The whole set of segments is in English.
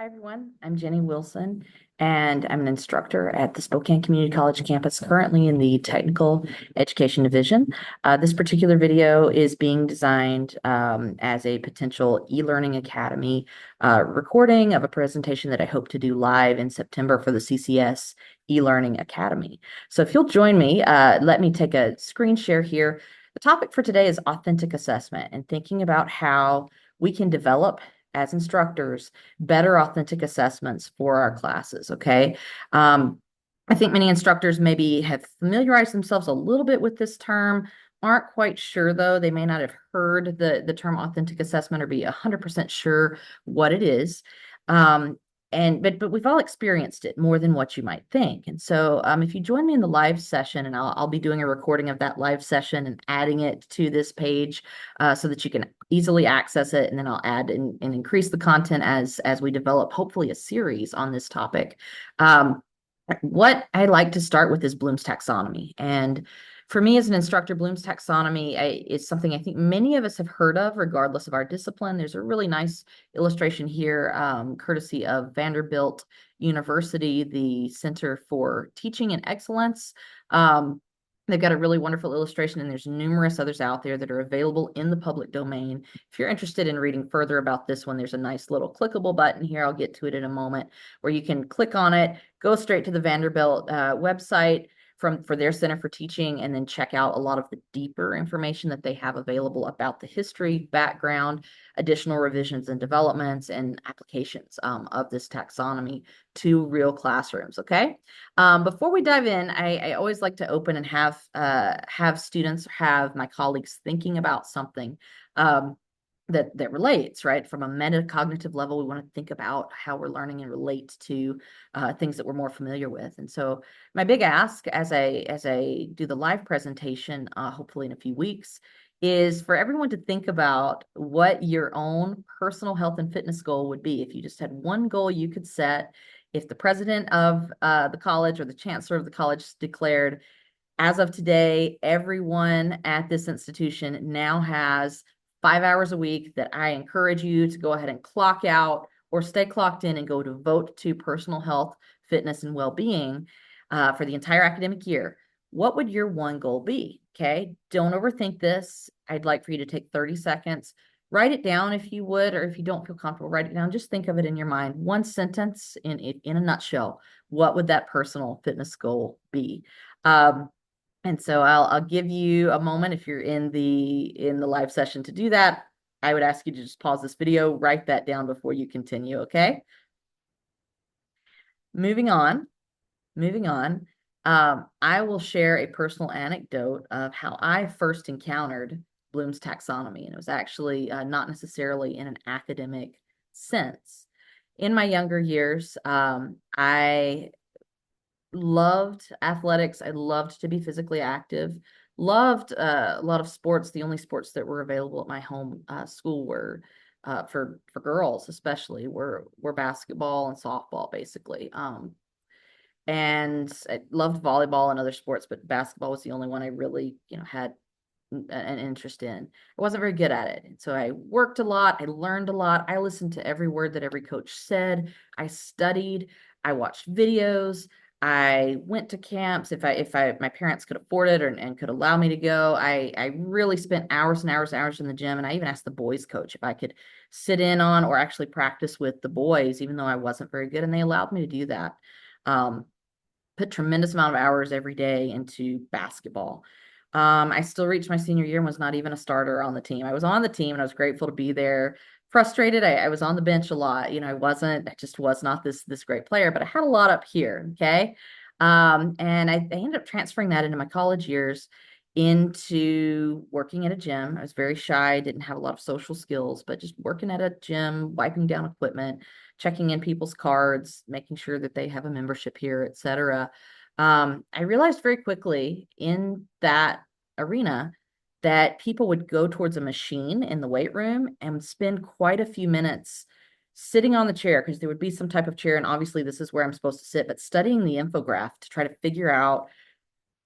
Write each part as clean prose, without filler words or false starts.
Hi, everyone. I'm Jenny Wilson, and I'm an instructor at the Spokane Community College campus, currently in the Technical Education Division. This particular video is being designed as a potential e-learning academy recording of a presentation that I hope to do live in September for the CCS e-learning academy. So if you'll join me, let me take a screen share here. The topic for today is authentic assessment and thinking about how we can develop as instructors better authentic assessments for our classes. Okay. I think many instructors maybe have familiarized themselves a little bit with this term, aren't quite sure though. They may not have heard the term authentic assessment or be 100% sure what it is. Um, but we've all experienced it more than what you might think. And so if you join me in the live session, and I'll be doing a recording of that live session and adding it to this page so that you can easily access it, and then I'll add and increase the content as we develop hopefully a series on this topic. What I like to start with is Bloom's taxonomy. And for me as an instructor, Bloom's taxonomy is something I think many of us have heard of, regardless of our discipline. There's a really nice illustration here, courtesy of Vanderbilt University, the Center for Teaching and Excellence. They've got a really wonderful illustration, and there's numerous others out there that are available in the public domain. If you're interested in reading further about this one, there's a nice little clickable button here. I'll get to it in a moment, where you can click on it, go straight to the Vanderbilt website for their Center for Teaching, and then check out a lot of the deeper information that they have available about the history, background, additional revisions and developments, and applications of this taxonomy to real classrooms. Okay. Before we dive in, I always like to open and have students, have my colleagues thinking about something that relates, right? From a metacognitive level, we want to think about how we're learning and relate to things that we're more familiar with. And so my big ask as I do the live presentation, hopefully in a few weeks, is for everyone to think about what your own personal health and fitness goal would be. If you just had one goal you could set, if the president of the college or the chancellor of the college declared, as of today, everyone at this institution now has 5 hours a week that I encourage you to go ahead and clock out or stay clocked in and go devote to personal health, fitness, and well-being for the entire academic year. What would your one goal be? Okay. Don't overthink this. I'd like for you to take 30 seconds, write it down if you would, or if you don't feel comfortable, write it down. Just think of it in your mind. One sentence in a nutshell. What would that personal fitness goal be? And so I'll give you a moment if you're in the live session to do that. I would ask you to just pause this video, write that down before you continue, okay? Moving on, moving on. I will share a personal anecdote of how I first encountered Bloom's taxonomy, and it was actually not necessarily in an academic sense. In my younger years, I loved athletics. I loved to be physically active. Loved a lot of sports. The only sports that were available at my home school were for girls, especially were basketball and softball, basically. And I loved volleyball and other sports, but basketball was the only one I really, had an interest in. I wasn't very good at it. And so I worked a lot. I learned a lot. I listened to every word that every coach said. I studied. I watched videos. I went to camps if my parents could afford it and could allow me to go. I really spent hours and hours and hours in the gym. And I even asked the boys coach if I could sit in on or actually practice with the boys, even though I wasn't very good. And they allowed me to do that. Put tremendous amount of hours every day into basketball. I still reached my senior year and was not even a starter on the team. I was on the team and I was grateful to be there. Frustrated, I was on the bench a lot. I just was not this great player, but I had a lot up here. Okay. And I ended up transferring that into my college years into working at a gym. I was very shy, didn't have a lot of social skills, but just working at a gym, wiping down equipment, checking in people's cards, making sure that they have a membership here, etc. I realized very quickly in that arena that people would go towards a machine in the weight room and spend quite a few minutes sitting on the chair, because there would be some type of chair, and obviously this is where I'm supposed to sit, but studying the infograph to try to figure out,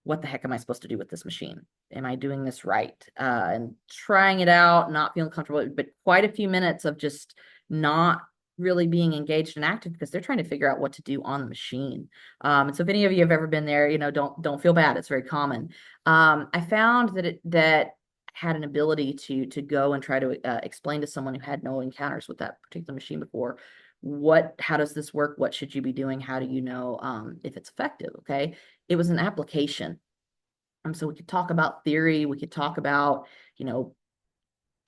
what the heck am I supposed to do with this machine? Am I doing this right? And trying it out, not feeling comfortable, but quite a few minutes of just not really being engaged and active because they're trying to figure out what to do on the machine. And so if any of you have ever been there, don't feel bad. It's very common. I found that had an ability to go and try to explain to someone who had no encounters with that particular machine before, how does this work? What should you be doing? How do you know if it's effective? Okay. It was an application. So we could talk about theory, we could talk about, you know,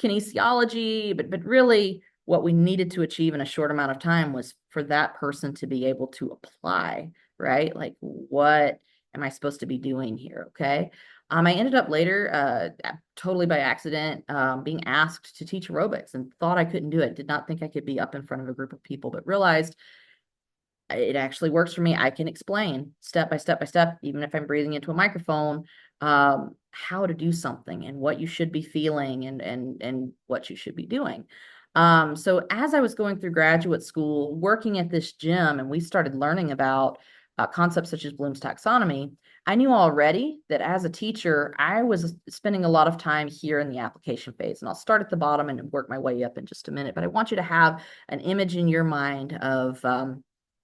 kinesiology, but really what we needed to achieve in a short amount of time was for that person to be able to apply, right? Like, what am I supposed to be doing here? Okay. I ended up later, totally by accident, being asked to teach aerobics and thought I couldn't do it. Did not think I could be up in front of a group of people, but realized it actually works for me. I can explain step by step by step, even if I'm breathing into a microphone, how to do something and what you should be feeling and what you should be doing. So as I was going through graduate school, working at this gym, and we started learning about concepts such as Bloom's taxonomy, I knew already that as a teacher, I was spending a lot of time here in the application phase. And I'll start at the bottom and work my way up in just a minute. But I want you to have an image in your mind of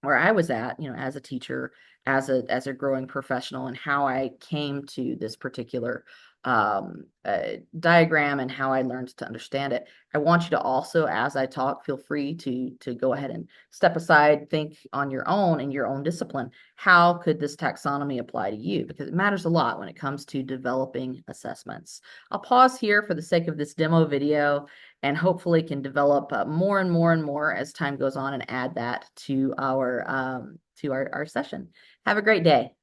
where I was at, as a teacher, as a growing professional, and how I came to this particular diagram and how I learned to understand it. I want you to also, as I talk, feel free to go ahead and step aside, think on your own in your own discipline. How could this taxonomy apply to you? Because it matters a lot when it comes to developing assessments. I'll pause here for the sake of this demo video and hopefully can develop more and more and more as time goes on and add that to our session. Have a great day.